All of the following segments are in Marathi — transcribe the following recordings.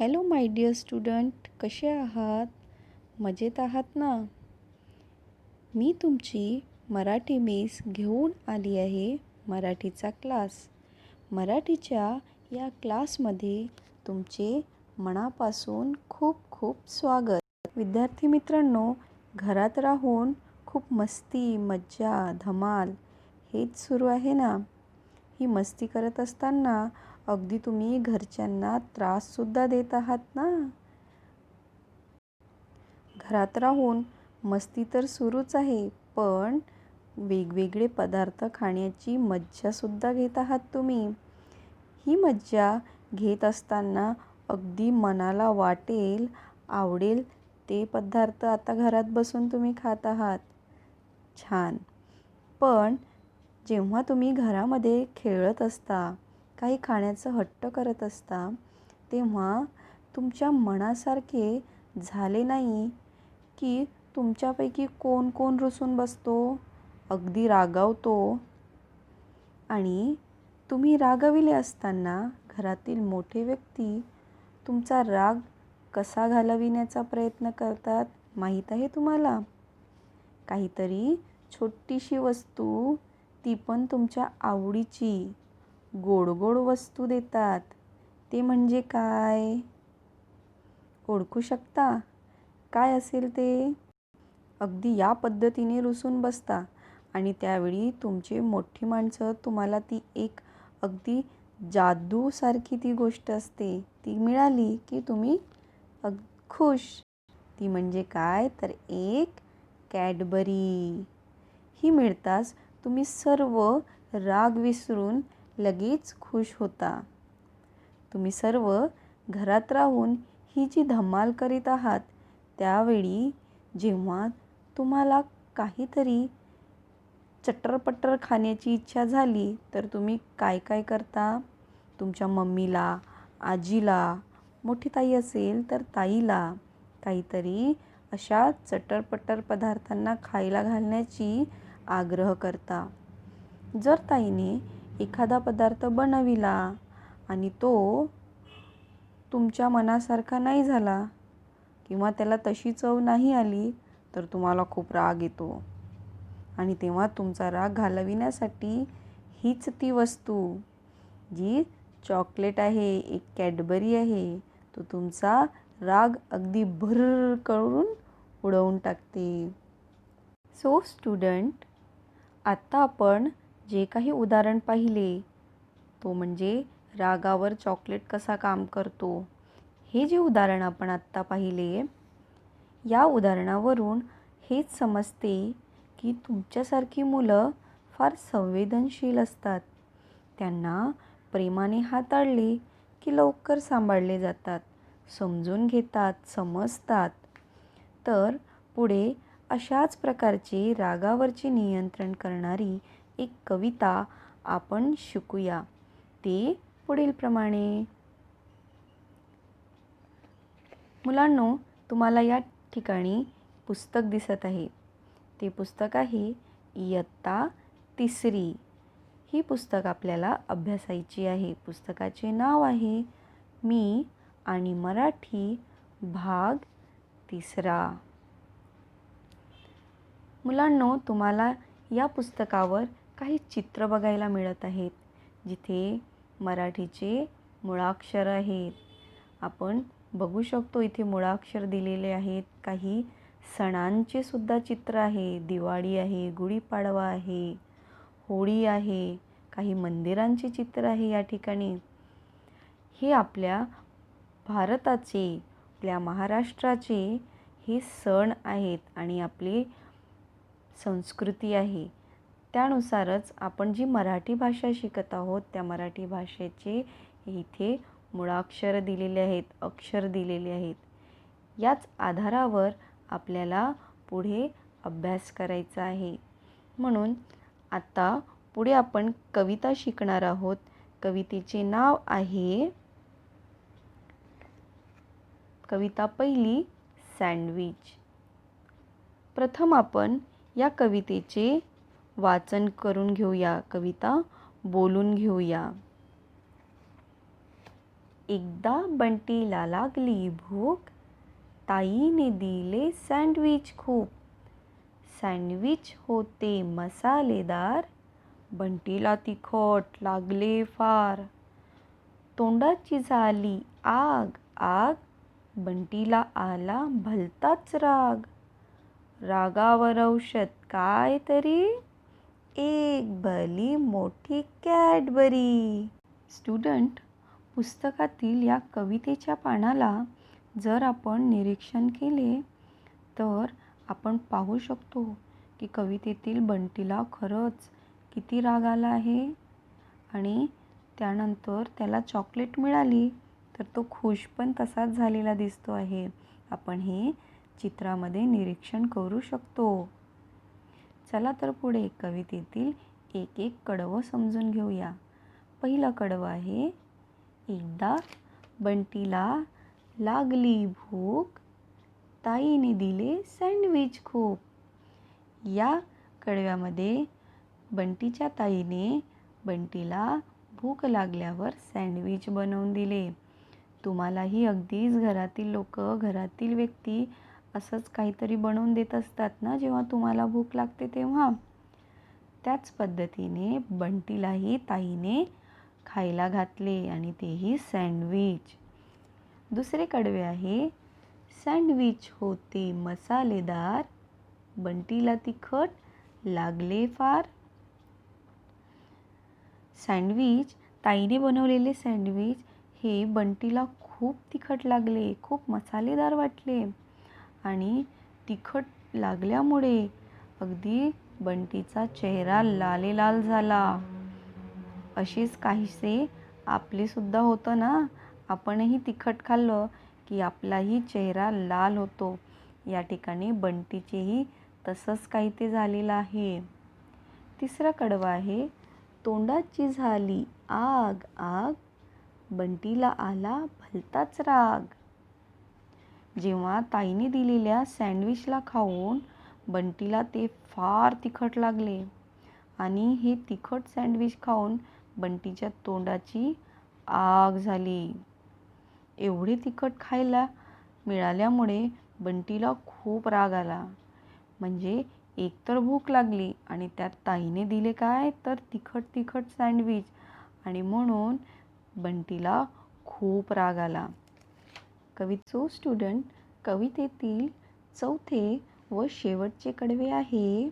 हॅलो माय डिअर स्टुडंट, कसे आहात? मजेत आहात ना? मी तुमची मराठी मिस घेऊन आली आहे मराठीचा क्लास. मराठीच्या या क्लासमध्ये तुमचे मनापासून खूप खूप स्वागत. विद्यार्थी मित्रांनो, घरात राहून खूप मस्ती, मज्जा, धमाल हेच सुरू आहे ना? ही मस्ती करत असताना अगदी तुम्ही घरच्यांना त्राससुद्धा देत आहात ना? घरात राहून मस्ती तर सुरूच आहे, पण वेगवेगळे पदार्थ खाण्याची मज्जासुद्धा घेत आहात तुम्ही. ही मज्जा घेत असताना अगदी मनाला वाटेल, आवडेल ते पदार्थ आता घरात बसून तुम्ही खात आहात. छान. पण जेव्हा तुम्ही घरामध्ये खेळत असता, काही खाण्याचं हट्ट करत असता, तेव्हा तुमच्या मनासारखे झाले नाही की तुमच्यापैकी कोण कोण रुसून बसतो, अगदी रागावतो. आणि तुम्ही रागाविले असताना घरातील मोठे व्यक्ती तुमचा राग कसा घालविण्याचा प्रयत्न करतात माहीत आहे तुम्हाला? काहीतरी छोटीशी वस्तू, ती पण तुमच्या आवडीची, गोड गोड वस्तू देतात. ते म्हणजे काय? ओळखू शकता? काय असेल ते? अगदी या पद्धतीने रुसून बसता आणि त्यावेळी तुमची मोठी माणसं तुम्हाला ती एक अगदी जादूसारखी ती गोष्ट असते, ती मिळाली की तुम्ही खुश. ती म्हणजे काय तर एक कॅडबरी. ही मिळताच तुम्ही सर्व राग विसरून लगेच खुश होता. तुम्ही सर्व घरात राहून ही जी धमाल करीत आहात, त्यावेळी जेव्हा तुम्हाला काहीतरी चटरपटर खाण्याची इच्छा झाली, तर तुम्ही काय काय करता? तुमच्या मम्मीला, आजीला, मोठी ताई असेल तर ताईला काहीतरी अशा चटरपटर पदार्थांना खायला घालण्याची आग्रह करता. जर ताईने एखादा पदार्थ बनविला आणि तो तुमच्या मनासारखा नाही झाला किंवा त्याला तशी चव नाही आली, तर तुम्हाला खूप राग येतो. आणि तेव्हा तुमचा राग घालविण्यासाठी हीच ती वस्तू, जी चॉकलेट आहे, एक कॅडबरी आहे, तो तुमचा राग अगदी भर करून उडवून टाकते. सो स्टुडंट, आत्ता आपण जे काही उदाहरण पाहिले, तो म्हणजे रागावर चॉकलेट कसा काम करतो, हे जे उदाहरण आपण आत्ता पाहिले, या उदाहरणावरून हेच समजते की तुमच्यासारखी मुलं फार संवेदनशील असतात. त्यांना प्रेमाने हाताळले की लवकर सांभाळले जातात, समजून घेतात, समजतात. तर पुढे अशाच प्रकारचे रागावरचे नियंत्रण करणारी एक कविता आपण शिकूया. ते पुढीलप्रमाणे. मुलांनो, तुम्हाला या ठिकाणी पुस्तक दिसत आहे. ते पुस्तक आहे इयत्ता 3री. ही पुस्तक आपल्याला अभ्यासायची आहे. पुस्तकाचे नाव आहे मी आणि मराठी भाग 3. मुलांनो, तुम्हाला या पुस्तकावर काही चित्र बघायला मिळत आहेत, जिथे मराठीचे मुळाक्षर आहेत. आपण बघू शकतो इथे मुळाक्षर दिलेले आहेत. काही सणांचे सुद्धा चित्र आहे. दिवाळी आहे, गुढीपाडवा आहे, होळी आहे, काही मंदिरांचे चित्र आहे या ठिकाणी. हे आपल्या भारताचे, आपल्या महाराष्ट्राचे हे सण आहेत आणि आपली संस्कृती आहे. त्यानुसारच आपण जी मराठी भाषा शिकत आहोत, त्या मराठी भाषेचे इथे मुळाक्षर दिलेले आहेत, अक्षर दिलेले आहेत. याच आधारावर आपल्याला पुढे अभ्यास करायचा आहे. म्हणून आता पुढे आपण कविता शिकणार आहोत. कवितेचे नाव आहे, कविता पहिली, सँडविच. प्रथम आपण या कवितेचे वाचन करून घेऊया, कविता बोलून घेऊया. एकदा बंटीला लागली भूक, ताईने दिले सँडविच खूप. सँडविच होते मसालेदार, बंटीला तिखट लागले फार. तोंडाची झाली आग आग, बंटीला आला भलताच राग. रागावर औषध काय तरी, एक भली मोठी कॅडबरी. स्टुडंट, पुस्तकातील या कवितेच्या पानाला जर आपण निरीक्षण केले तर आपण पाहू शकतो की कवितेतील बंटीला खरंच किती राग आला आहे आणि त्यानंतर त्याला चॉकलेट मिळाली तर तो खुश पण तसाच झालेला दिसतो आहे. आपण हे चित्रामध्ये निरीक्षण करू शकतो. चला तर पुढे कवितेतील एक एक कडवं समजून घेऊया. पहिलं कडवं आहे, एकदा बंटीला लागली भूक, ताईने दिले सँडविच खूप. या कडव्यामध्ये बंटीच्या ताईने बंटीला भूक लागल्यावर सँडविच बनवून दिले. तुम्हालाही अगदीच घरातील लोक, घरातील व्यक्ती असंच काहीतरी बनवून देत असतात ना जेव्हा तुम्हाला भूक लागते तेव्हा. त्याच पद्धतीने बंटीलाही ताईने खायला घातले आणि तेही सँडविच. दुसरे कडवे आहे, सँडविच होते मसालेदार, बंटीला तिखट लागले फार. सँडविच, ताईने बनवलेले सँडविच हे बंटीला खूप तिखट लागले, खूप मसालेदार वाटले आणि तिखट लागल्यामुळे अगदी बंटीचा चेहरा लालेलाल झाला. अशीच काहीसे आपले सुद्धा होतं ना, आपणही तिखट खाल्लं की आपलाही चेहरा लाल होतो. या ठिकाणी बंटीचेही तसंच काही ते झालेलं आहे. तिसरं कडवं आहे, तोंडाची झाली आग आग, बंटीला आला भलताच राग. जेव्हा ताईने दिलेल्या सँडविचला खाऊन बंटीला ते फार तिखट लागले आणि हे तिखट सँडविच खाऊन बंटीच्या तोंडाची आग झाली. एवढे तिखट खायला मिळाल्यामुळे बंटीला खूप राग आला. म्हणजे एकतर भूक लागली आणि त्यात ताईने दिले काय तर तिखट सँडविच आणि म्हणून बंटीला खूप राग आला. सो स्टुडंट, कवितेतील चौथे व शेवटचे कडवे आहे,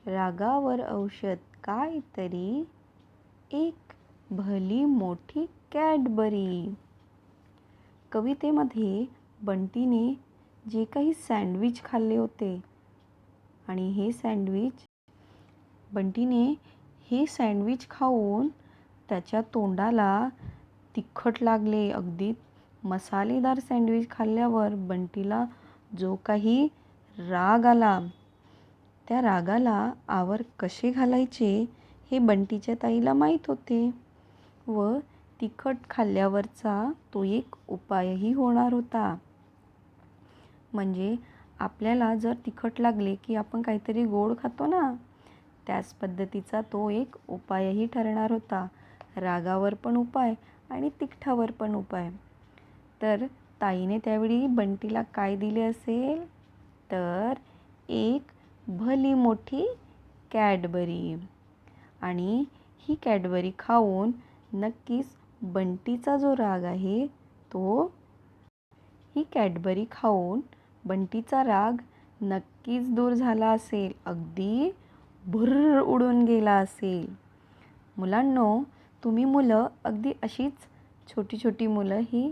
रागावर औषध काय तरी, एक भली मोठी कॅडबरी. कवितेमध्ये बंटीने जे काही सँडविच खाल्ले होते आणि बंटीने हे सँडविच खाऊन त्याच्या तोंडाला तिखट लागले. अगदी मसालेदार सँडविच खाल्ल्यावर बंटीला जो काही राग आला, त्या रागाला आवर कसे घालायचे हे बंटीच्या ताईला माहीत होते व तिखट खाल्ल्यावरचा तो एक उपायही होणार होता. म्हणजे आपल्याला जर तिखट लागले की आपण काहीतरी गोड खातो ना, त्याच पद्धतीचा तो एक उपायही ठरणार होता. रागावर पण उपाय आणि तिखटावर पण उपाय. तर ताईने त्यावेळी बंटीला काय दिले असेल तर एक भली मोठी कॅडबरी. आणि ही कॅडबरी खाऊन नक्कीच बंटीचा जो राग आहे तो, ही कॅडबरी खाऊन बंटीचा राग नक्कीच दूर झाला असेल, अगदी भुर्र उडून गेला असेल. मुलांनो, तुम्ही मुलं अगदी अशीच छोटी छोटी मुलं ही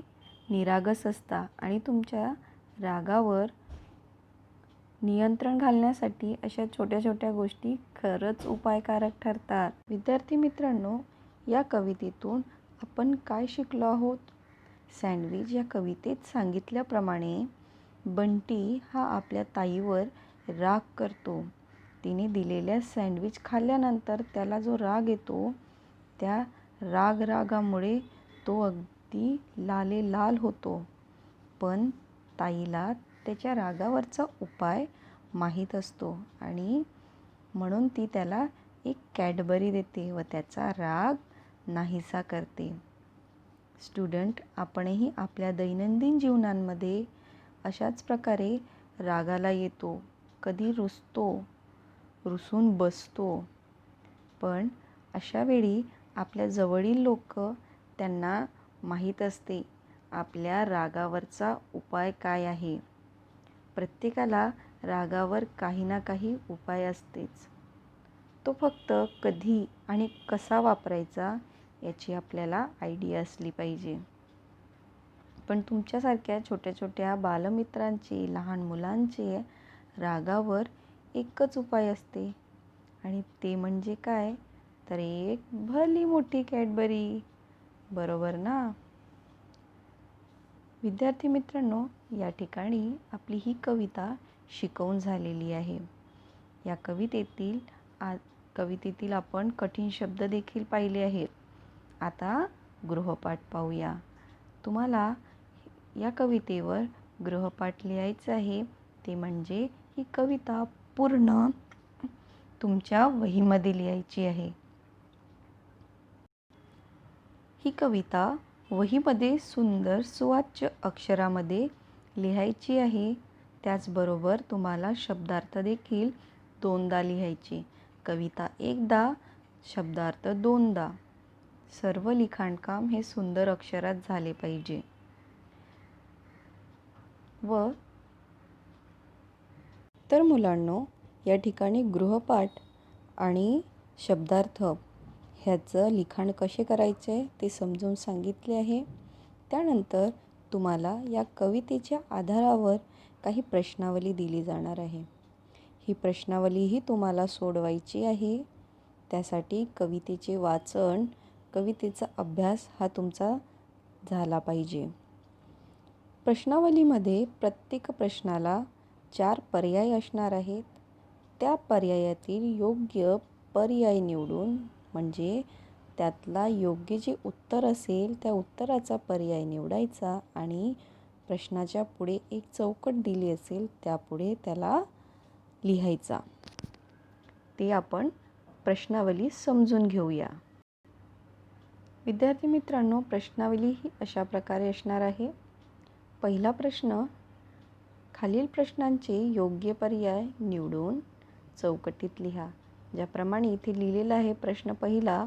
निरागस असता आणि तुमच्या रागावर नियंत्रण घालण्यासाठी अशा छोट्या छोट्या गोष्टी खरंच उपायकारक ठरतात. विद्यार्थी मित्रांनो, या कवितेतून आपण काय शिकलो आहोत? सँडविच या कवितेत सांगितल्याप्रमाणे बंटी हा आपल्या ताईवर राग करतो. तिने दिलेल्या सँडविच खाल्ल्यानंतर त्याला जो राग येतो, त्या रागामुळे तो अगदी लालेलाल होतो. पण ताईला त्याच्या रागावरचा उपाय माहीत असतो आणि म्हणून ती त्याला एक कॅडबरी देते व त्याचा राग नाहीसा करते. स्टुडंट, आपणही आपल्या दैनंदिन जीवनांमध्ये अशाच प्रकारे रागाला येतो, कधी रुसतो, रुसून बसतो. पण अशा वेळी आपल्या जवळील लोक त्यांना माहीत असते आपल्या रागावरचा उपाय काय आहे. प्रत्येकाला रागावर काही ना काही उपाय असतेच. तो फक्त कधी आणि कसा वापरायचा याची आपल्याला आयडिया असली पाहिजे. पण तुमच्यासारख्या छोट्या छोट्या बालमित्रांचे, लहान मुलांचे रागावर एकच उपाय असते आणि ते म्हणजे काय, तर एक भली मोठी कॅडबरी. बरोबर ना? विद्यार्थी मित्रांनो, या ठिकाणी आपली ही कविता शिकवून झालेली आहे. या कवितेतील आपण कठीण शब्द देखील पाहिले आहेत. आता गृहपाठ पाहूया. तुम्हाला या कवितेवर गृहपाठ लिहायचं आहे. ते म्हणजे ही कविता पूर्ण तुमच्या वहीमध्ये लिहायची आहे. ही कविता वहीमध्ये सुंदर सुवाच्य अक्षरामध्ये लिहायची आहे. त्याचबरोबर तुम्हाला शब्दार्थ देखील 2दा लिहायचे. कविता एकदा, शब्दार्थ 2दा. सर्व लिखाणकाम हे सुंदर अक्षरात झाले पाहिजे. तर मुलांनो, या ठिकाणी गृहपाठ आणि शब्दार्थ ह्याचं लिखाण कसे करायचे ते समजून सांगितले आहे. त्यानंतर तुम्हाला या कवितेच्या आधारावर काही प्रश्नावली दिली जाणार आहे. ही प्रश्नावलीही तुम्हाला सोडवायची आहे. त्यासाठी कवितेचे वाचन, कवितेचा अभ्यास हा तुमचा झाला पाहिजे. प्रश्नावलीमध्ये प्रत्येक प्रश्नाला 4 पर्याय असणार आहेत. त्या पर्यायातील योग्य पर्याय निवडून, म्हणजे त्यातला योग्य जे उत्तर असेल त्या उत्तराचा पर्याय निवडायचा आणि प्रश्नाच्या पुढे एक चौकट दिली असेल त्यापुढे त्याला लिहायचा. ते आपण प्रश्नावली समजून घेऊया. विद्यार्थी मित्रांनो, प्रश्नावली ही अशा प्रकारे असणार आहे. पहिला प्रश्न, खालील प्रश्नांचे योग्य पर्याय निवडून चौकटीत लिहा. ज्याप्रमाणे इथे लिहिलेला आहे प्रश्न पहिला,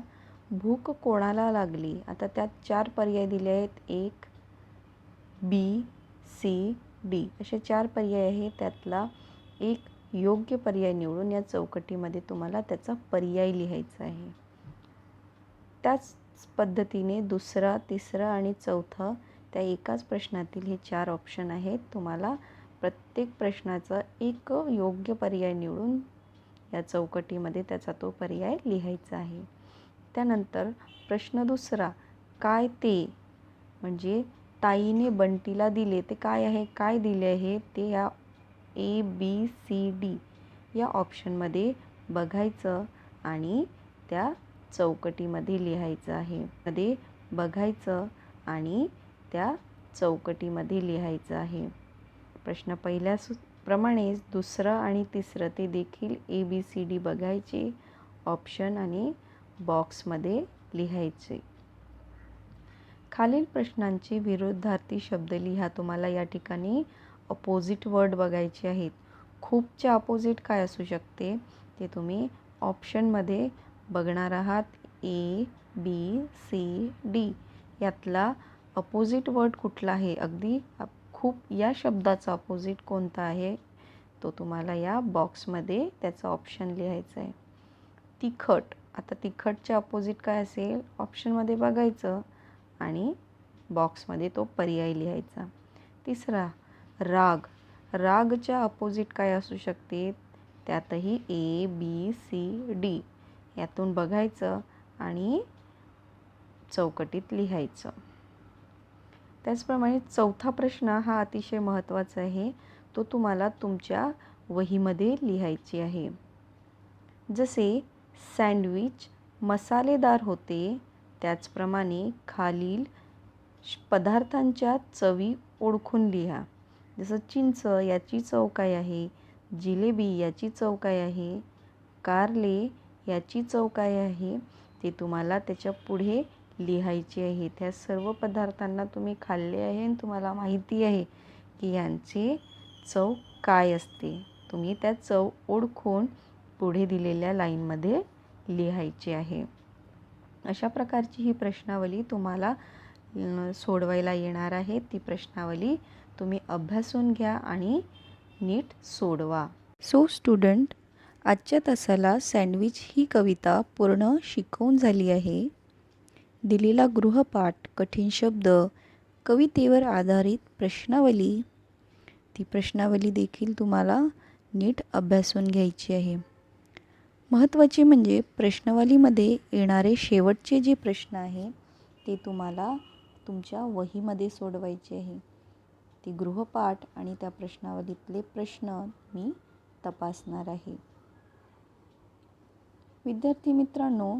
भूक कोणाला लागली. आता त्यात 4 पर्याय दिले आहेत. 1, बी, सी, डी असे 4 पर्याय आहेत. त्यातला एक योग्य पर्याय निवडून या चौकटीमध्ये तुम्हाला त्याचा पर्याय लिहायचा आहे. त्याच पद्धतीने दुसरा, तिसरा आणि चौथा, त्या एकाच प्रश्नातील हे 4 ऑप्शन आहेत. तुम्हाला प्रत्येक प्रश्नाचा एक योग्य पर्याय निवडून या चौकटीमध्ये त्याचा तो पर्याय लिहायचा आहे. त्यानंतर प्रश्न दुसरा, काय ते, म्हणजे ताईने बंटीला दिले ते काय आहे, काय दिले आहे ते या ए, बी, सी, डी या ऑप्शनमध्ये बघायचं आणि त्या चौकटीमध्ये लिहायचं आहे. मध्ये बघायचं आणि त्या चौकटीमध्ये लिहायचं आहे. प्रश्न पहिल्याप्रमाणेच दुसरं आणि तिसरं ते देखील ए, बी, सी, डी बघायचे, ऑप्शन आणि बॉक्समध्ये लिहायचे. खालील प्रश्नांचे विरुद्धार्थी शब्द लिहा. तुम्हाला या ठिकाणी अपोजिट वर्ड बघायचे आहेत. खूपचे अपोजिट काय असू शकते ते तुम्ही ऑप्शनमध्ये बघणार आहात. ए, बी, सी, डी यातला अपोजिट वर्ड कुठला आहे, अगदी खूप या शब्दाचा अपोजिट कोणता आहे तो तुम्हाला या बॉक्समध्ये त्याचा ऑप्शन लिहायचा आहे. तिखट, आता तिखटच्या अपोजिट काय असेल ऑप्शनमध्ये बघायचं आणि बॉक्समध्ये तो पर्याय लिहायचा. तिसरा, राग, रागच्या अपोजिट काय असू शकते त्यातही ए, बी, सी, डी यातून बघायचं आणि चौकटीत लिहायचं. त्याचप्रमाणे चौथा प्रश्न हा अतिशय महत्त्वाचा आहे. तो तुम्हाला तुमच्या वहीमध्ये लिहायची आहे. जसे सँडविच मसालेदार होते त्याचप्रमाणे खालील पदार्थांच्या चवी ओळखून लिहा. जसं चिंच याची चव काय आहे, जिलेबी याची चव काय आहे, कारले याची चव काय आहे ते तुम्हाला त्याच्या पुढे लिहायची आहे. त्या सर्व पदार्थांना तुम्ही खाल्ले आहे आणि तुम्हाला माहिती आहे की यांची चव काय असते. तुम्ही त्या चव ओळखून पुढे दिलेल्या लाईनमध्ये लिहायची आहे. अशा प्रकारची ही प्रश्नावली तुम्हाला सोडवायला येणार आहे. ती प्रश्नावली तुम्ही अभ्यासून घ्या आणि नीट सोडवा. सो स्टुडंट, आजच्या तासाला सँडविच ही कविता पूर्ण शिकवून झाली आहे. दिलेला गृहपाठ, कठीण शब्द, कवितेवर आधारित प्रश्नावली, ती प्रश्नावली देखील तुम्हाला नीट अभ्यासून घ्यायची आहे. महत्त्वाचे म्हणजे प्रश्नावलीमध्ये येणारे शेवटचे जे प्रश्न आहे ते तुम्हाला तुमच्या वहीमध्ये सोडवायचे आहे. ती गृहपाठ आणि त्या प्रश्नावलीतले प्रश्न मी तपासणार आहे. विद्यार्थी मित्रांनो,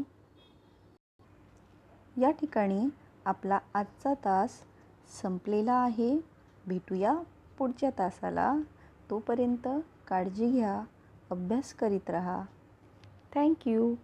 या ठिकाणी आपला आजचा तास संपलेला आहे. भेटूया पुढच्या तासाला. तोपर्यंत काळजी घ्या, अभ्यास करीत राहा. Thank you.